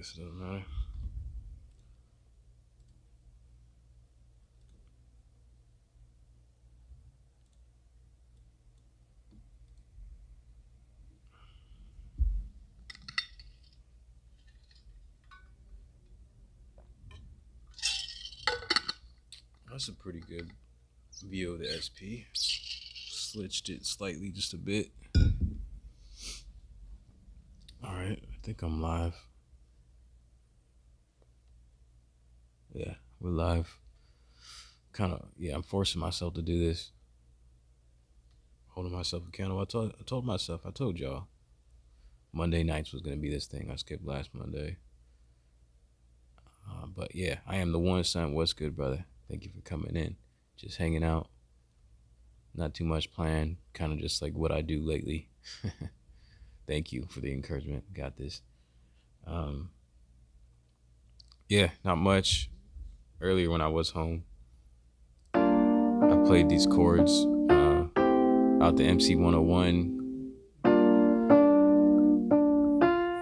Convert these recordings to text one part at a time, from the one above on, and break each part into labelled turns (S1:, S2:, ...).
S1: guess it doesn't matter. That's a pretty good view of the SP. Switched it slightly just a bit. All right, I think I'm live. Yeah, we're live. I'm forcing myself to do this. Holding myself accountable. I told y'all Monday nights was gonna be this thing. I skipped last Monday. But yeah, I am the one son. What's good, brother? Thank you for coming in. Just hanging out. Not too much planned. Kind of just like what I do lately. Thank you for the encouragement. Got this. Yeah, not much. Earlier when I was home, I played these chords out the MC-101.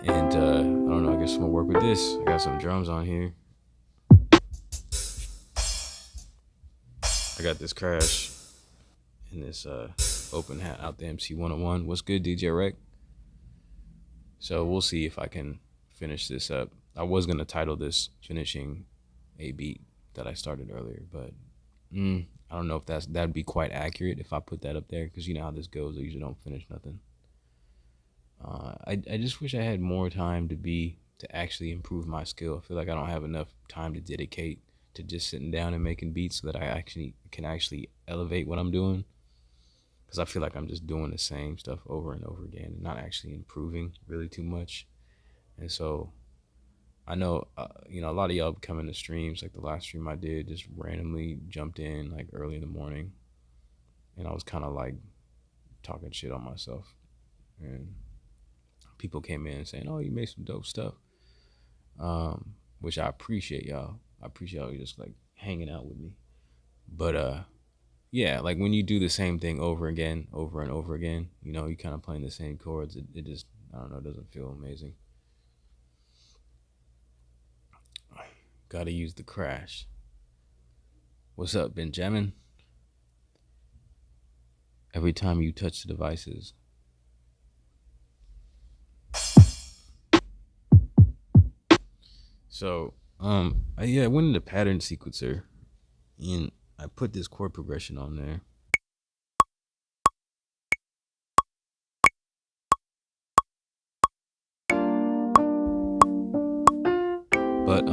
S1: And I don't know, I guess I'm gonna work with this. I got some drums on here. I got this crash in this open hat out the MC-101. What's good, DJ Rec? So we'll see if I can finish this up. I was gonna title this "Finishing a Beat" that I started earlier, but I don't know if that'd be quite accurate if I put that up there, because you know how this goes. I usually don't finish nothing. I just wish I had more time to actually improve my skill. I feel like I don't have enough time to dedicate to just sitting down and making beats so that I can actually elevate what I'm doing. Because I feel like I'm just doing the same stuff over and over again and not actually improving really too much. And so I know, a lot of y'all come into streams, like the last stream I did, just randomly jumped in like early in the morning. And I was kind of like talking shit on myself. And people came in saying, oh, you made some dope stuff. Which I appreciate y'all. I appreciate y'all just like hanging out with me. But yeah, like when you do the same thing over and over again, you kind of playing the same chords. It just, I don't know, it doesn't feel amazing. Gotta use the crash. What's up, Benjamin? Every time you touch the devices. So, I went into pattern sequencer and I put this chord progression on there. But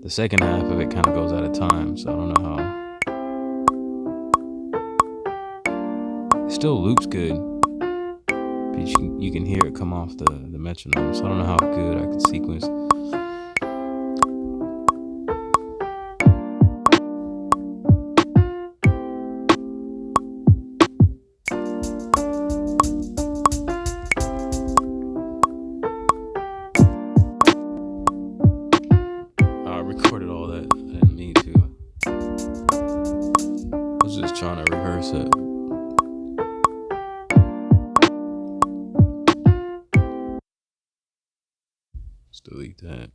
S1: the second half of it kind of goes out of time, so I don't know how. It still loops good, but you can hear it come off the metronome, so I don't know how good I could sequence. Delete that.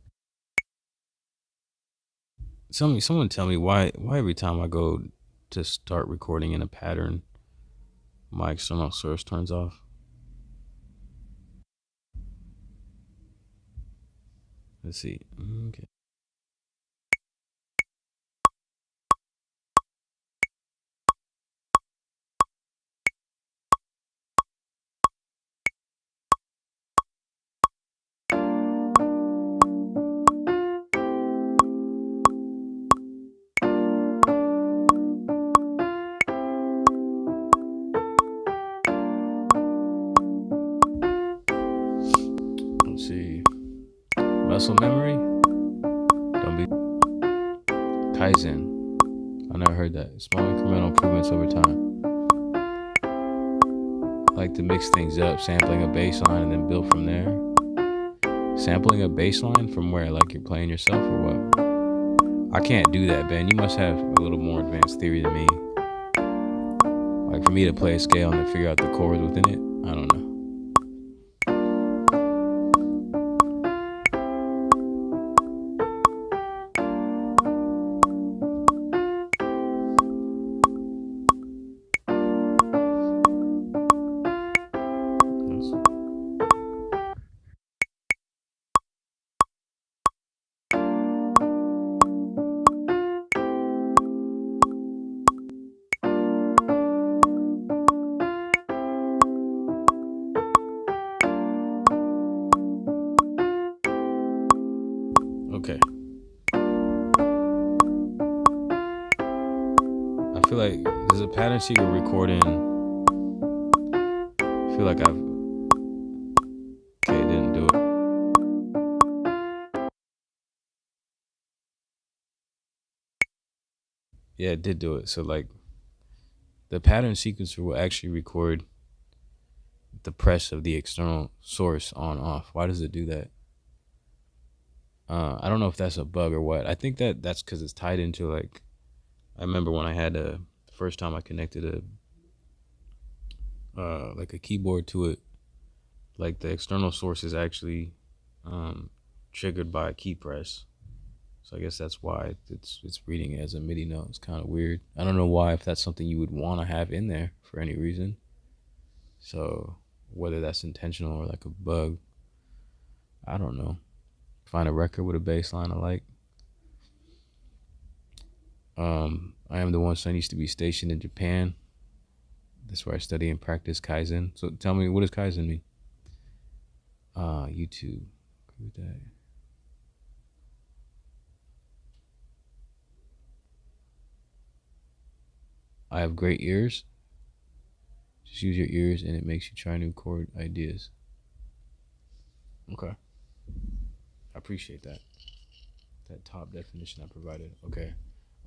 S1: Someone tell me why every time I go to start recording in a pattern, my external source turns off. Let's see. Okay. Muscle memory? Don't be Kaizen. I never heard that. Small incremental improvements over time. I like to mix things up, sampling a bass line and then build from there. Sampling a bass line from where? Like you're playing yourself or what? I can't do that, Ben. You must have a little more advanced theory than me. Like for me to play a scale and then figure out the chords within it, I don't know. feel like there's a pattern seeker recording. I feel like I've. Okay, it didn't do it. Yeah, it did do it. So like, the pattern sequencer will actually record the press of the external source on off. Why does it do that? I don't know if that's a bug or what. I think that's because it's tied into like. I remember when I had the first time I connected like a keyboard to it, like the external source is actually triggered by a key press. So I guess that's why it's reading it as a MIDI note. It's kind of weird. I don't know why, if that's something you would want to have in there for any reason. So whether that's intentional or like a bug, I don't know. Find a record with a bass line I like. I am the one son used to be stationed in Japan. That's where I study and practice Kaizen. So tell me, what does Kaizen mean? YouTube. Agree with that. I have great ears. Just use your ears and it makes you try new chord ideas. Okay. I appreciate that. That top definition I provided. Okay.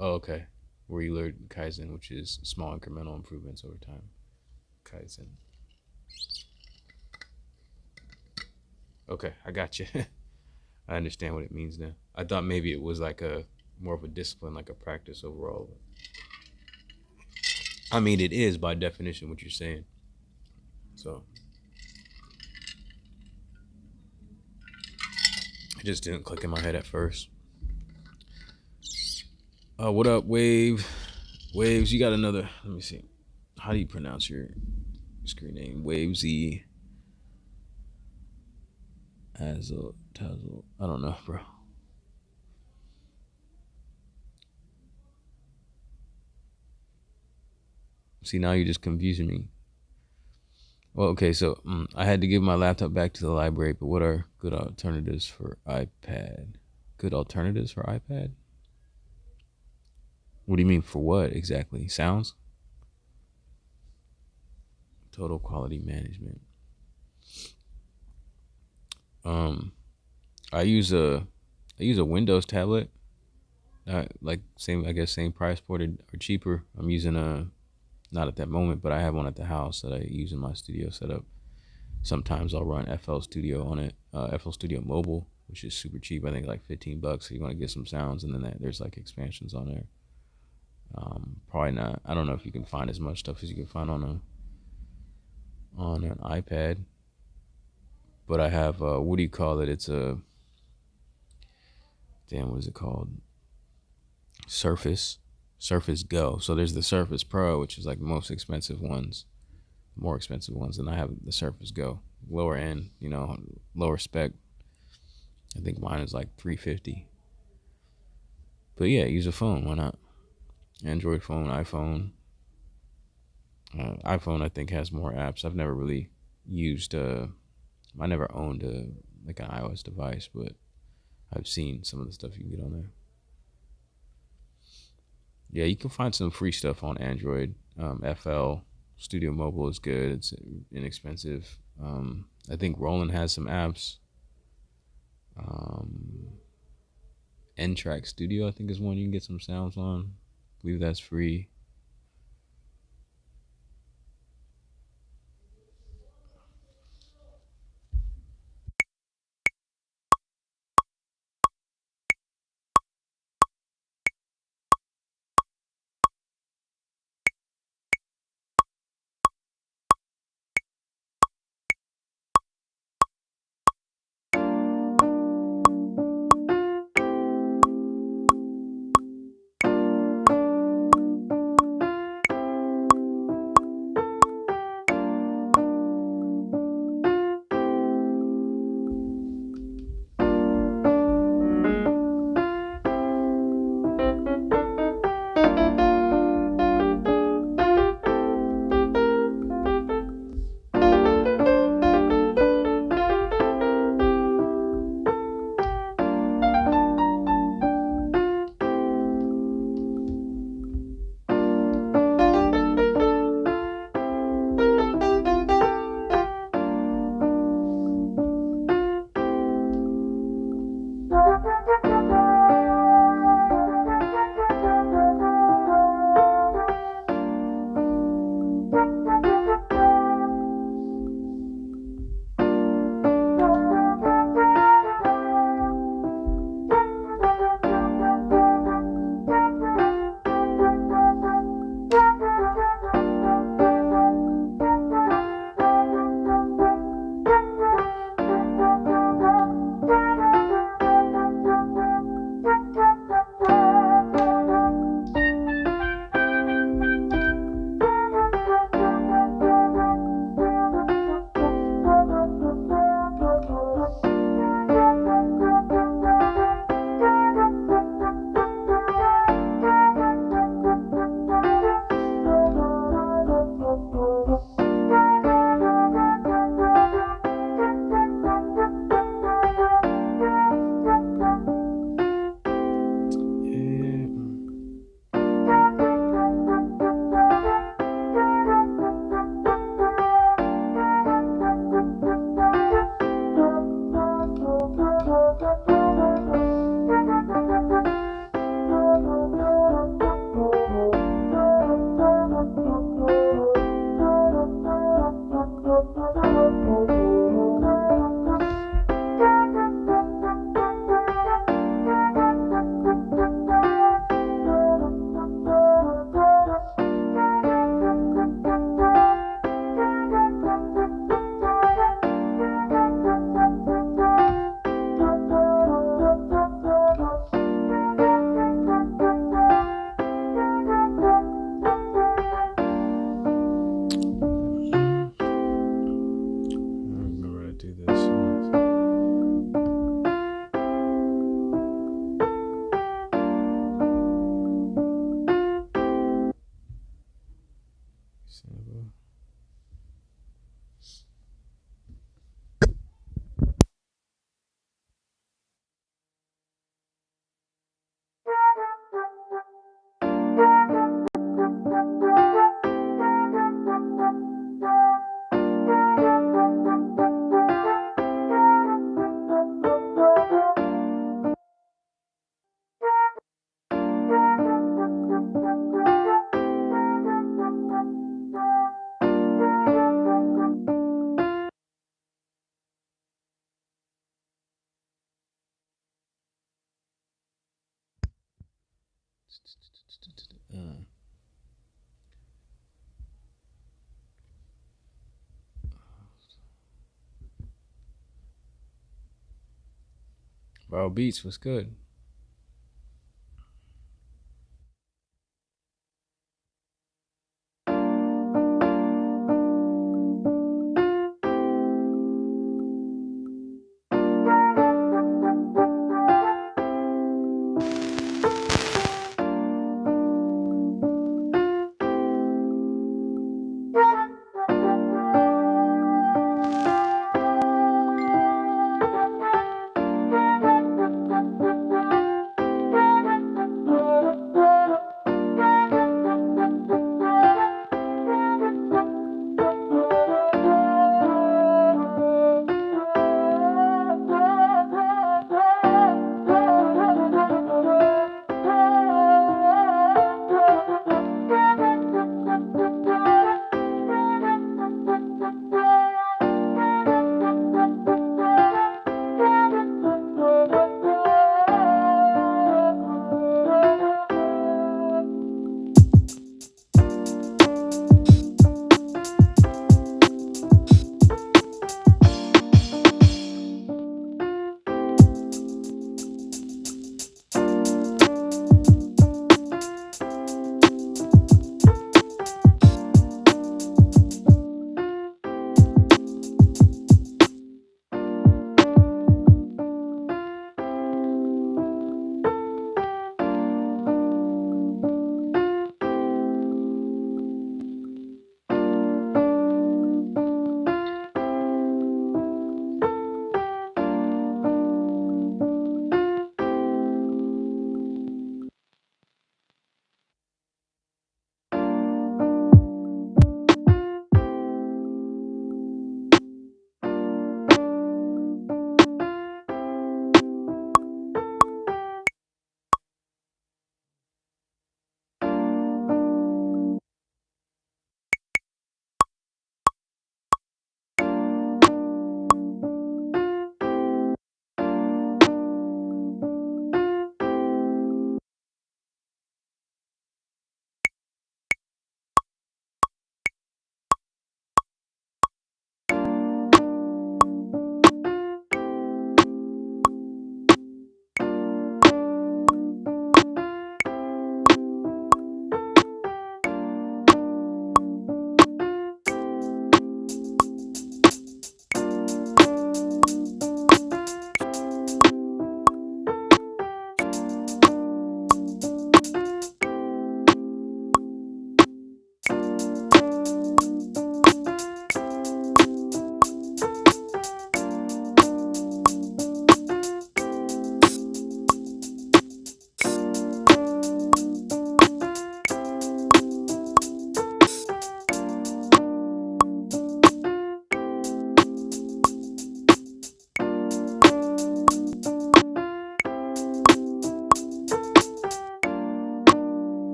S1: Oh, okay. Where you learn Kaizen, which is small incremental improvements over time. Kaizen. Okay, I got you. I understand what it means now. I thought maybe it was like a more of a discipline, like a practice overall. I mean, it is by definition what you're saying. So it just didn't click in my head at first. What up, Wave? Waves, you got another. Let me see. How do you pronounce your screen name? Wavesy. Tazzle. I don't know, bro. See, now you're just confusing me. Well, okay, so I had to give my laptop back to the library, but what are good alternatives for iPad? Good alternatives for iPad? What do you mean for what exactly? Sounds? Total quality management. I use a Windows tablet. Like same price point or cheaper. I'm using not at that moment, but I have one at the house that I use in my studio setup. Sometimes I'll run FL Studio on it, FL Studio Mobile, which is super cheap. I think like $15. So you want to get some sounds, and then there's like expansions on there. Probably not. I don't know if you can find as much stuff as you can find on an iPad. But I have what do you call it? It's a what is it called? Surface Go. So there's the Surface Pro, which is like the most expensive ones, more expensive ones, and I have the Surface Go, lower end, lower spec. I think mine is like $350. But yeah, use a phone. Why not? Android phone, iPhone. iPhone I think has more apps. I've never really used. I never owned like an iOS device, but I've seen some of the stuff you can get on there. Yeah, you can find some free stuff on Android. FL Studio Mobile is good. It's inexpensive. I think Roland has some apps. N-Track Studio, I think, is one you can get some sounds on. I believe that's free. Bro, beats was good.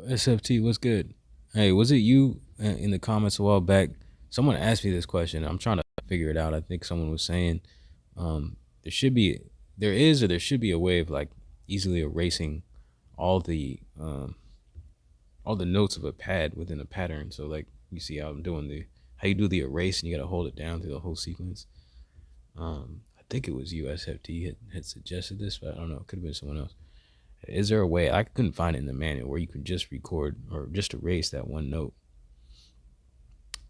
S1: SFT, what's good? Hey, was it you in the comments a while back? Someone asked me this question. I'm trying to figure it out. I think someone was saying there should be, there should be a way of like easily erasing all the notes of a pad within a pattern. So like you see how I'm doing how you do the erase and you got to hold it down through the whole sequence. I think it was USFT had suggested this, but I don't know. It could have been someone else. Is there a way, I couldn't find it in the manual, where you could just record or just erase that one note?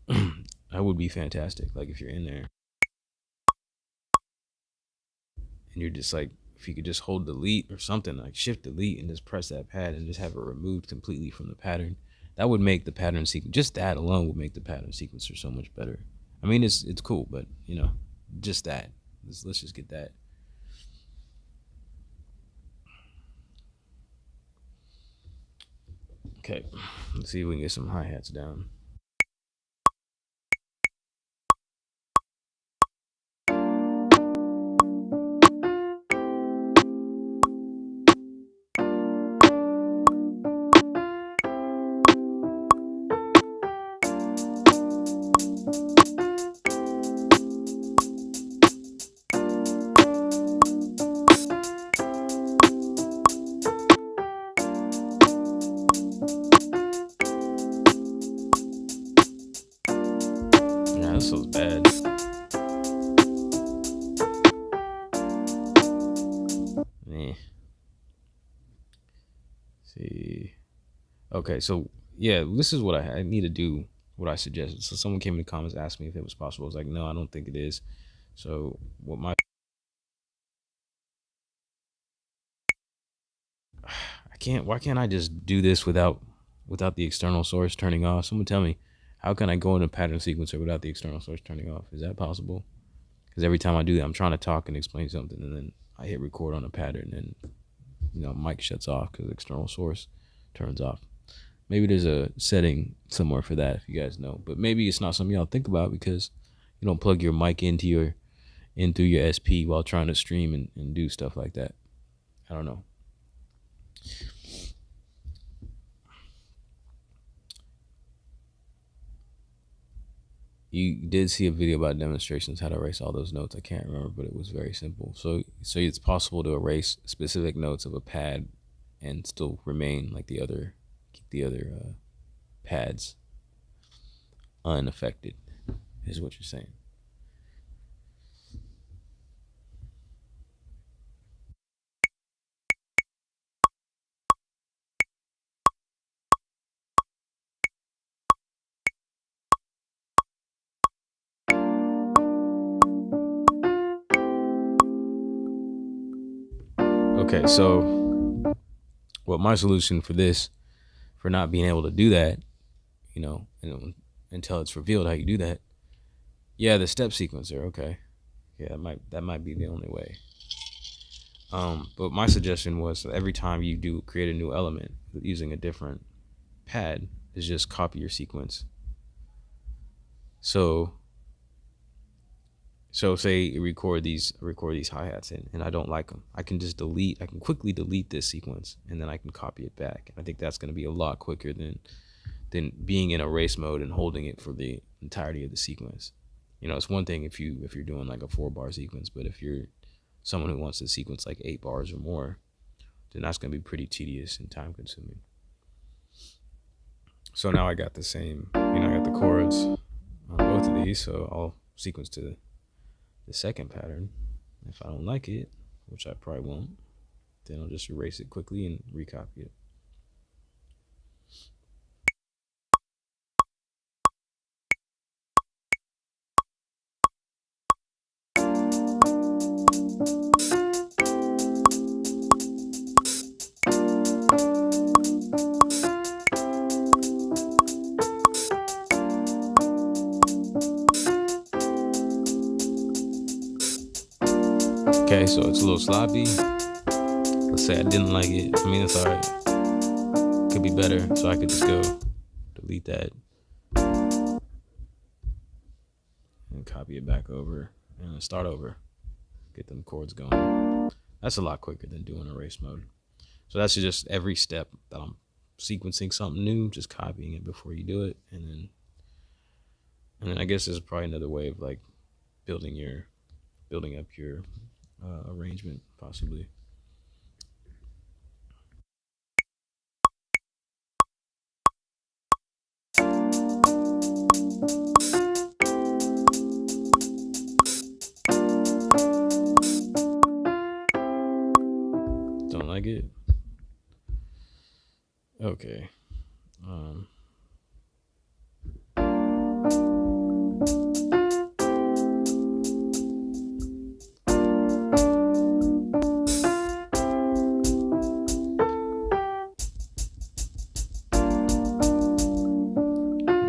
S1: That would be fantastic. Like if you're in there and you're just like, if you could just hold delete or something, like shift delete and just press that pad and just have it removed completely from the pattern, that would make the pattern sequence, just that alone would make the pattern sequencer so much better. I mean, it's cool, but you know, just that. Let's just get that. Okay, let's see if we can get some hi-hats down. This was bad. See. Okay, so yeah, this is what I need to do, what I suggested. So someone came in the comments, asked me if it was possible. I was like, no, I don't think it is. So what why can't I just do this without the external source turning off? Someone tell me, how can I go in a pattern sequencer without the external source turning off? Is that possible? Because every time I do that, I'm trying to talk and explain something, and then I hit record on a pattern, and you know, mic shuts off because the external source turns off. Maybe there's a setting somewhere for that, if you guys know. But maybe it's not something y'all think about because you don't plug your mic in through your SP while trying to stream and do stuff like that. I don't know. You did see a video about demonstrations how to erase all those notes. I can't remember, but it was very simple. So it's possible to erase specific notes of a pad and still remain like keep the other pads unaffected, is what you're saying. Okay, so what my solution for this, for not being able to do that, you know, until it's revealed how you do that. Yeah, the step sequencer. Okay, yeah, that might be the only way. But my suggestion was that every time you create a new element using a different pad, is just copy your sequence. So say record these hi-hats and I don't like them. I can quickly delete this sequence and then I can copy it back. I think that's going to be a lot quicker than being in erase mode and holding it for the entirety of the sequence. You know, it's one thing if you're doing like a 4-bar sequence, but if you're someone who wants to sequence like 8 bars or more, then that's going to be pretty tedious and time consuming. So now I got the same, I got the chords on both of these, so I'll sequence to the second pattern. If I don't like it, which I probably won't, then I'll just erase it quickly and recopy it. Okay, so it's a little sloppy. Let's say I didn't like it. I mean, it's alright. Could be better, so I could just go delete that and copy it back over and start over. Get them chords going. That's a lot quicker than doing erase mode. So that's just every step that I'm sequencing something new, just copying it before you do it, and then I guess there's probably another way of like building up your arrangement, possibly. Don't like it? Okay.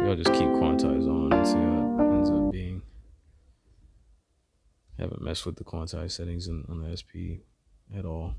S1: I'll just keep quantize on and see how it ends up being. Haven't messed with the quantize settings on the SP at all.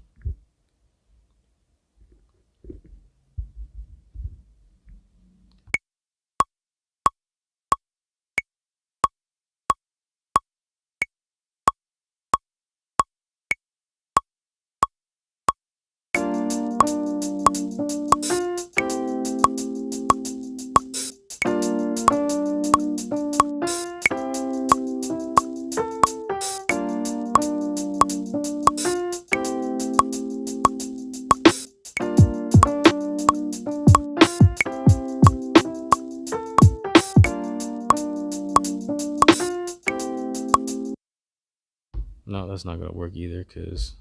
S1: No, that's not gonna work either, because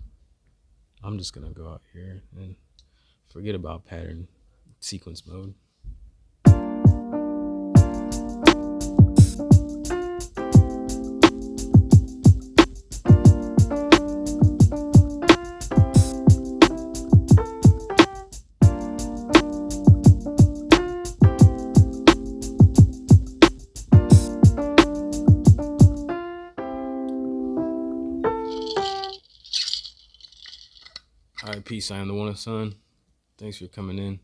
S1: I'm just gonna go out here and forget about pattern sequence mode. All right, peace. I am the one of son. Thanks for coming in.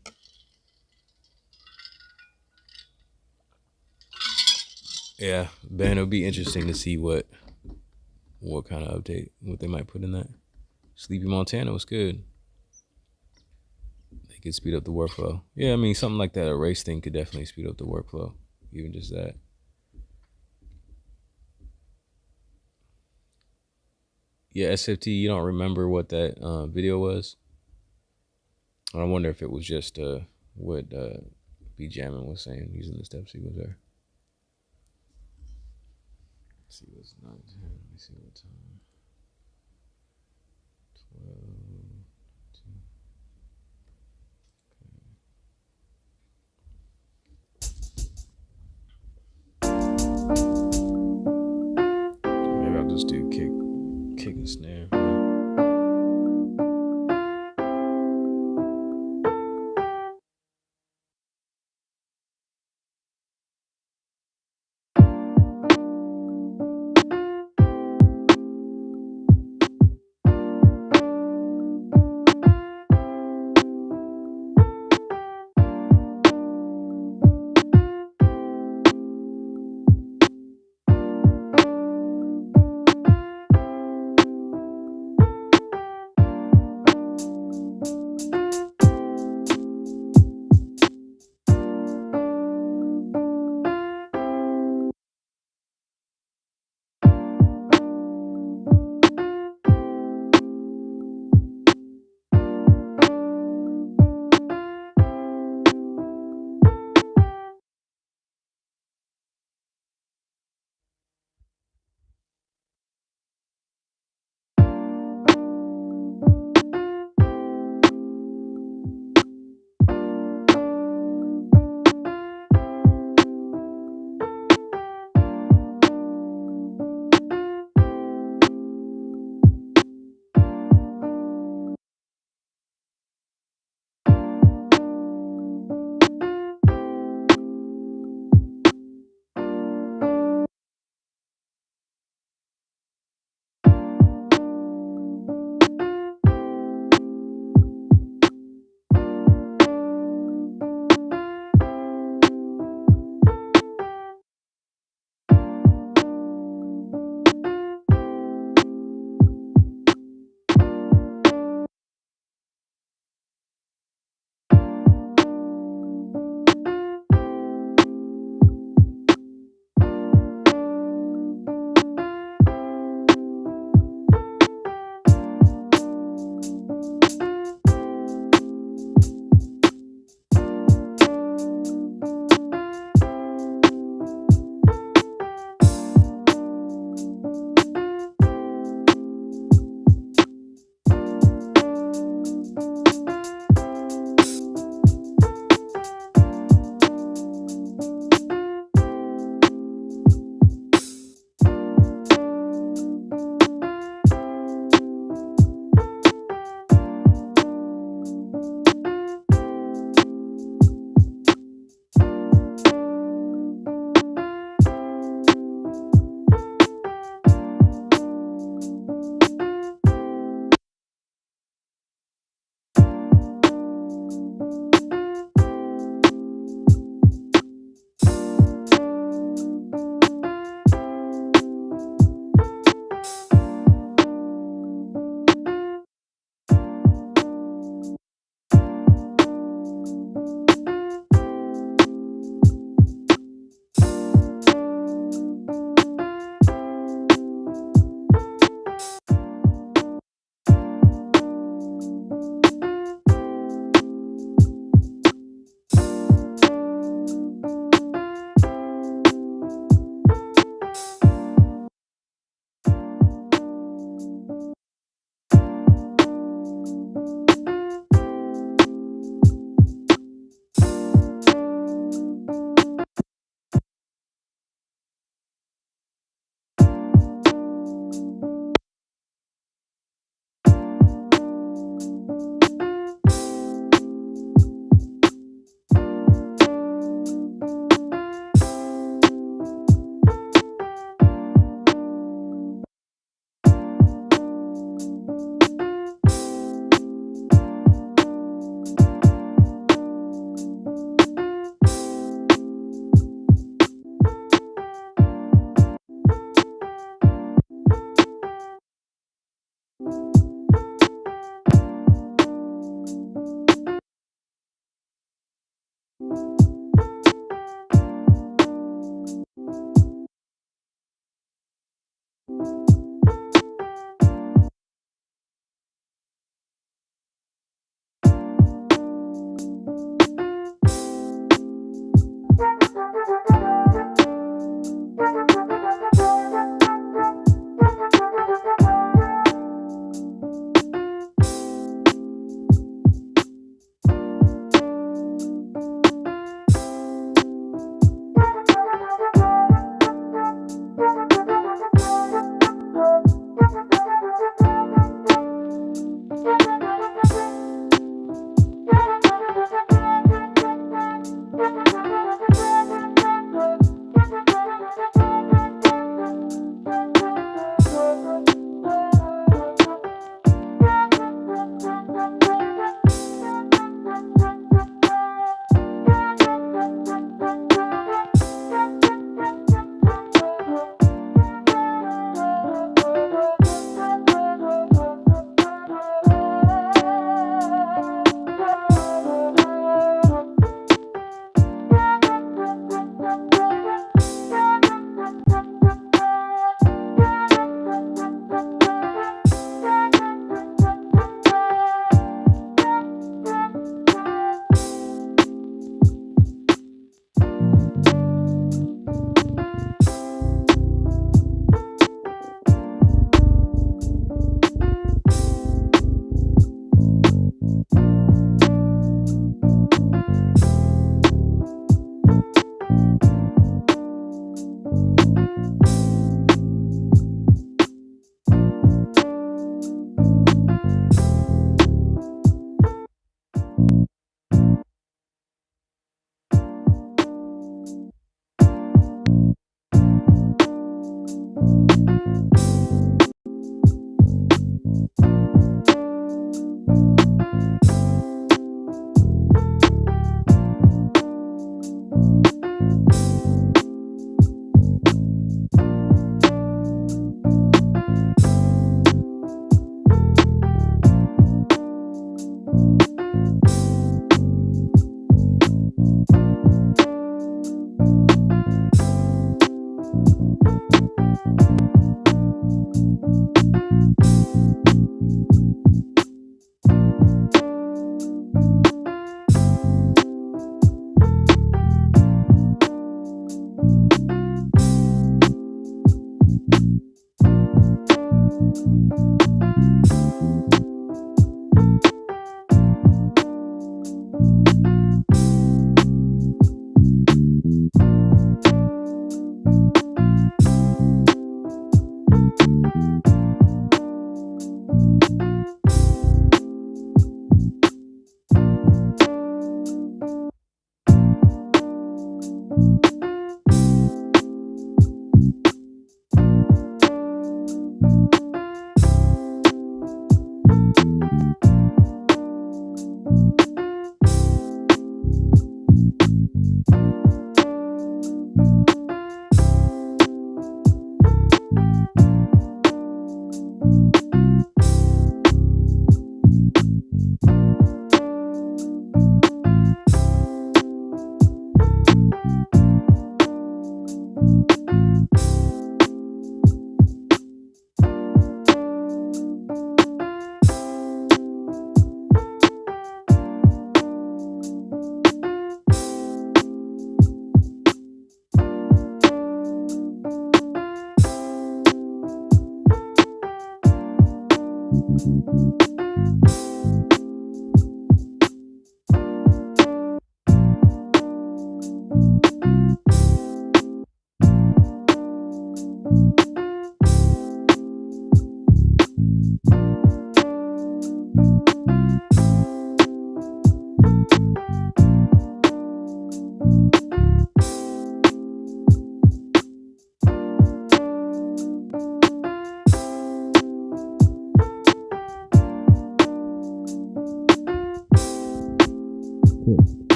S1: Yeah, Ben, it'll be interesting to see what kind of update, what they might put in that. Sleepy Montana was good. They could speed up the workflow. Yeah, I mean, something like that erase thing could definitely speed up the workflow. Even just that. Yeah, SFT, you don't remember what that video was? I wonder if it was just what B Jammin was saying using the step sequence there. Let's see what's 9, 10. Let me see what time. 12, 2. Maybe I'll just do kick and snare.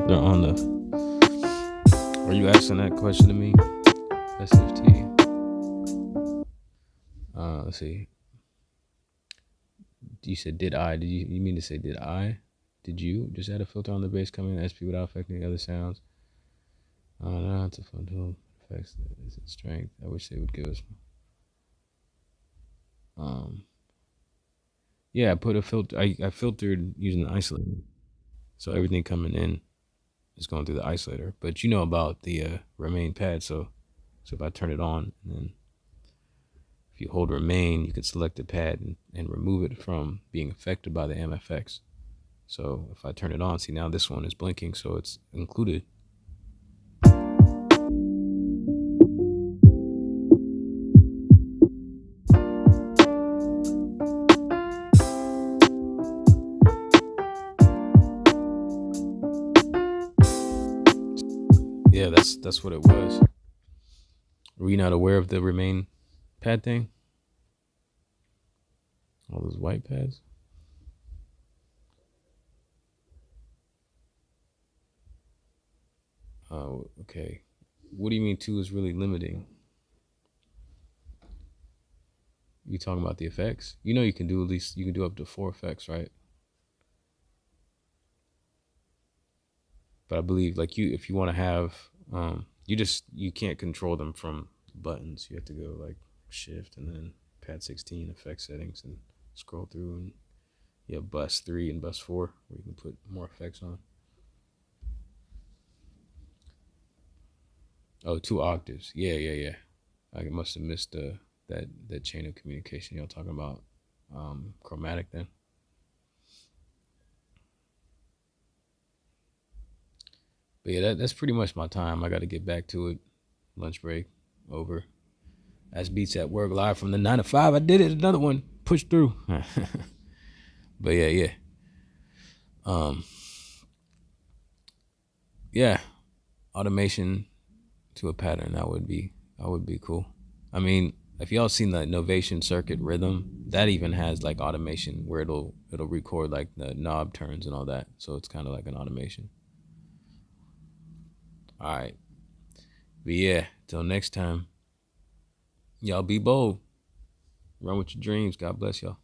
S1: On the, are you asking that question to me? SFT. Let's see. You said did I? Did you mean to say did I? Did you just add a filter on the bass coming in SP without affecting the other sounds? No, it's a fun tool. Effects is its strength. I wish they would give us. Yeah, I put a filter. I filtered using the isolator, so everything coming in is going through the isolator. But you know about the remain pad, so if I turn it on, and then if you hold remain, you can select the pad and remove it from being affected by the MFX. So if I turn it on, see now this one is blinking, so it's included. Yeah, that's what it was. Were you not aware of the remain pad thing? All those white pads? Oh, okay. What do you mean 2 is really limiting? You talking about the effects? You know you can do up to 4 effects, right? But I believe like if you want to have you can't control them from buttons. You have to go like shift and then pad 16 effect settings and scroll through, and you have bus 3 and bus 4 where you can put more effects on. Oh, 2 octaves. Yeah. I must have missed that chain of communication y'all talking about. Chromatic then. But yeah, that's pretty much my time. I got to get back to it. Lunch break over. That's Beats at Work live from the 9 to 5. I did it. Another one. Pushed through. But yeah. Yeah. Automation to a pattern. That would be cool. I mean, if y'all seen the Novation Circuit Rhythm, that even has like automation where it'll record like the knob turns and all that. So it's kind of like an automation. All right. But yeah, till next time, y'all be bold. Run with your dreams. God bless y'all.